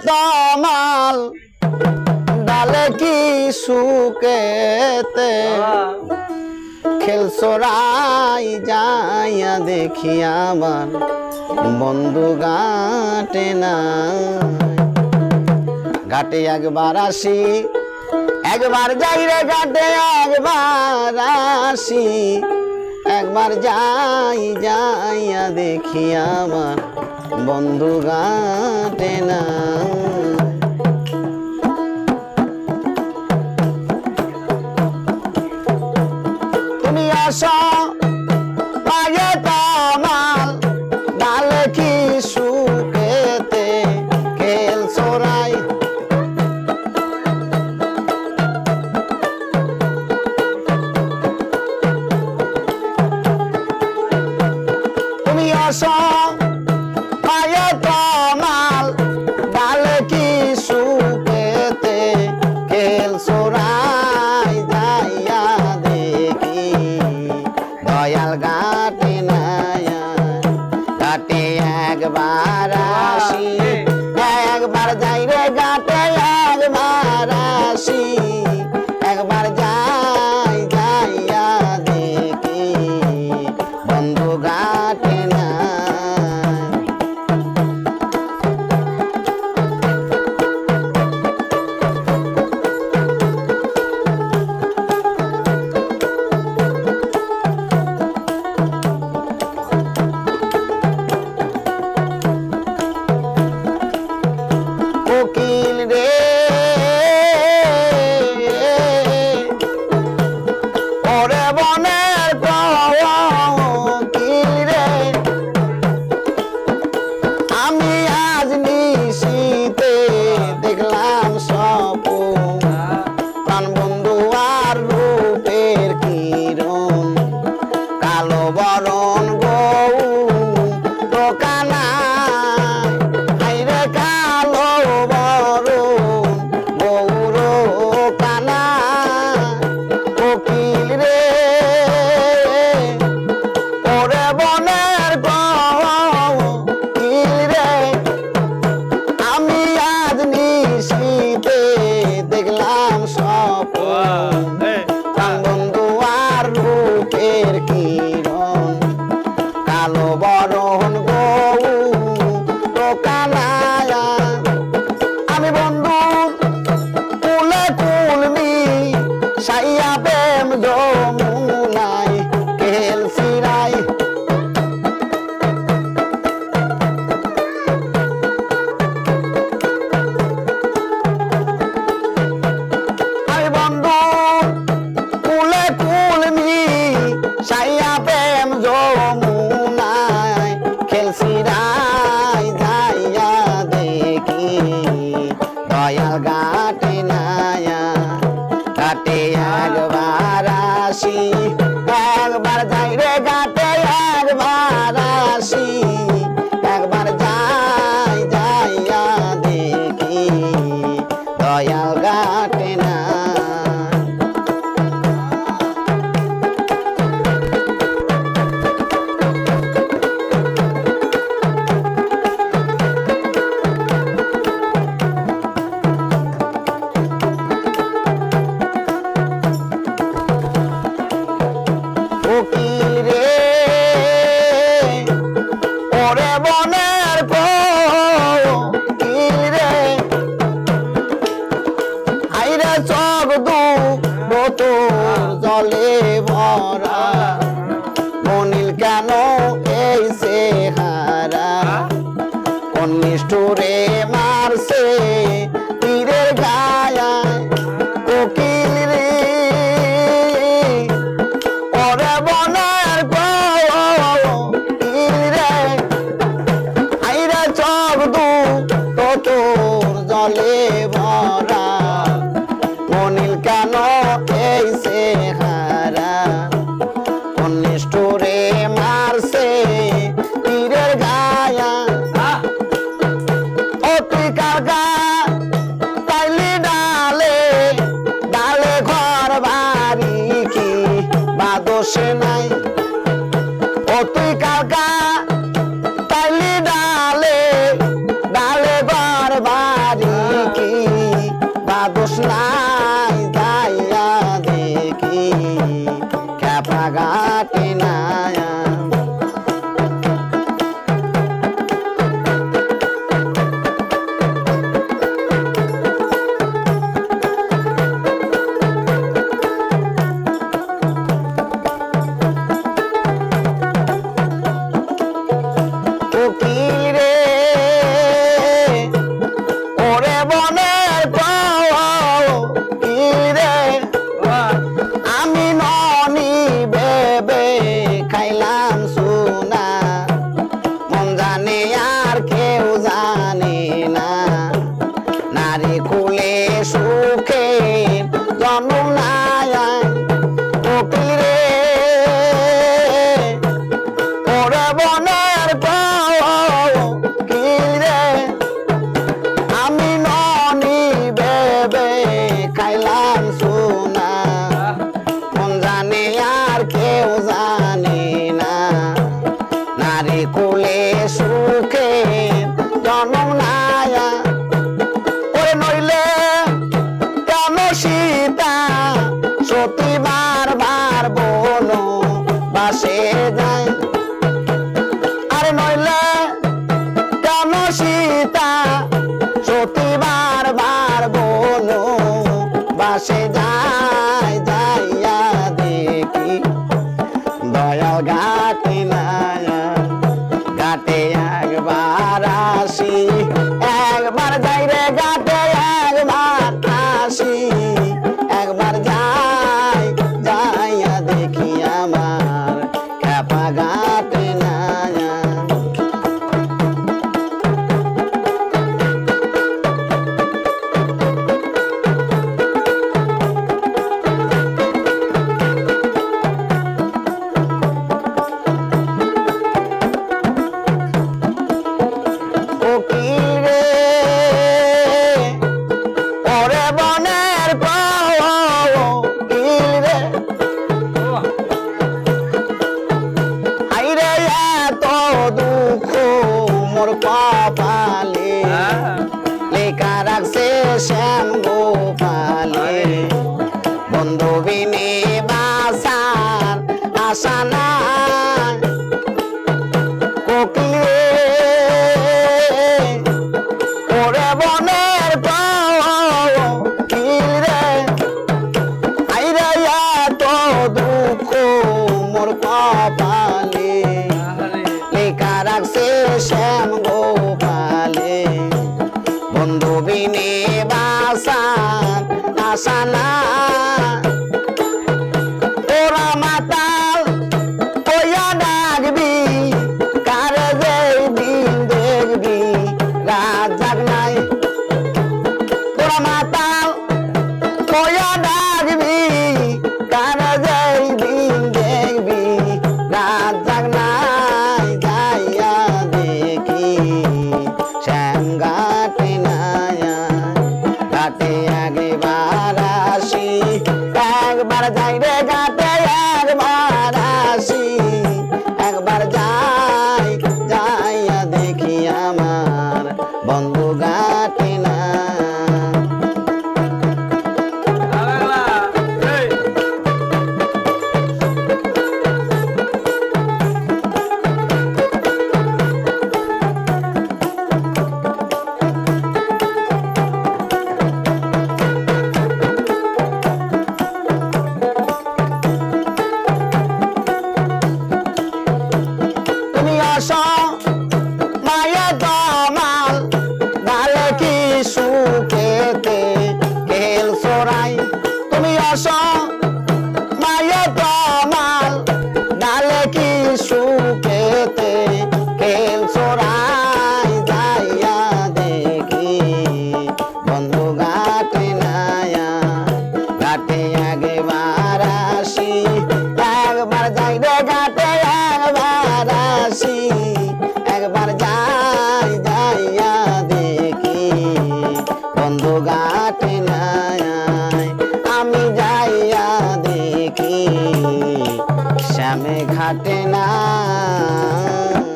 तमाल डाले की सुकेते खेल सोराई जाइया देखिया मान बंधु घाटे ना घाटे एक बार आसी एक बार जाई रे घाटे एक बार आसी एक बार जाई जाइया देखिया मान बंधु घाटे ना তুমি আসো পায়ে তমাল ডালে কি সুকেতে খেল সোরাই তুমি আসো পায়ে তমাল ডালে কি সুকেতে খেল সোরাই যাইয়া দেখি দয়াল ঘাটে নায়া ঘাটে একবার আসি একবার যাই রে ঘাটে একবার আসি একবার যাই যাইয়া দেখি বন্ধু ঘাটে না কোকিল রে ওরে বনের কোকিল রে আমি আজ নিশীতে দেখলাম স্বপ্ন প্রাণ বন্ধু আর রূপের কিরণ কালো বরণ গৌ দোকানা দেখলাম স্বপ্ন বন্ধু আর রূপের কিরণ কালো বরণ গৌ দোকানায়া আমি বন্ধু কুলে কুলমি সাইয়া প্রেম যমুনায় খেল সিরাই সাইয়া প্রেম যমুনায় খেলছিরাই যাইয়া দেখি দয়াল ঘাটে নায়া ঘাটে একবার আসি একবার যাই রে ঘাটে একবার আসি একবার যাই যাইয়া দেখি দয়াল ঘাটে না কোকিল রে ওরে বনের কোকিল রে আইরে চোখ দুটো জলে ভরা মনিল কেন এই চেহারা কোন নিষ্ঠুরে মারছে তীরের গায়া কোকিল রে ওরে বনের কোকিল রে আইরে চোখ দুটো তোর জলে ভরা মনিল কেন এই চেহারা কোন নিষ্ঠুরে মারছে তীরের গায়া ও তুই কাকা তাইলি ডালে ডালে ঘর বাড়ি কি বাদোষে নাই ও তুই কাকা তাইলি ডালে ডালে ঘর বাড়ি দোষ নাই যাইয়া দেখি খেপা ঘাটে নায়া বাসে যাই যাইয়া দেখি দয়াল ঘাটে নায়া ঘাটে একবার আসি একবার যাই রে ঘাটে একবার আসি একবার যাই যাইয়া দেখি আমার খেপা ঘাটে নায়া কপালে লেখা রাখছে শ্যাম গোপালে বন্ধু বিনে বাসার আশা না কোকিলে ওরে বনের কোকিল রে আইরে এত দুঃখ মোর কপালে লেখা রাখছে শ্যাম গোপালে বন্ধু বিনে বাসার আশা না তোরা মাতাল কইয়া ডাকবি কারে যেই দিন দেখবি রাত জাগ নাই তোরা মাতাল কইয়া ডাকবি কারে যেই দিন দেখবি রাত জাগ নাই যাইয়া দেখি শ্যাম ঘাটে নায়া ঘাটে একবার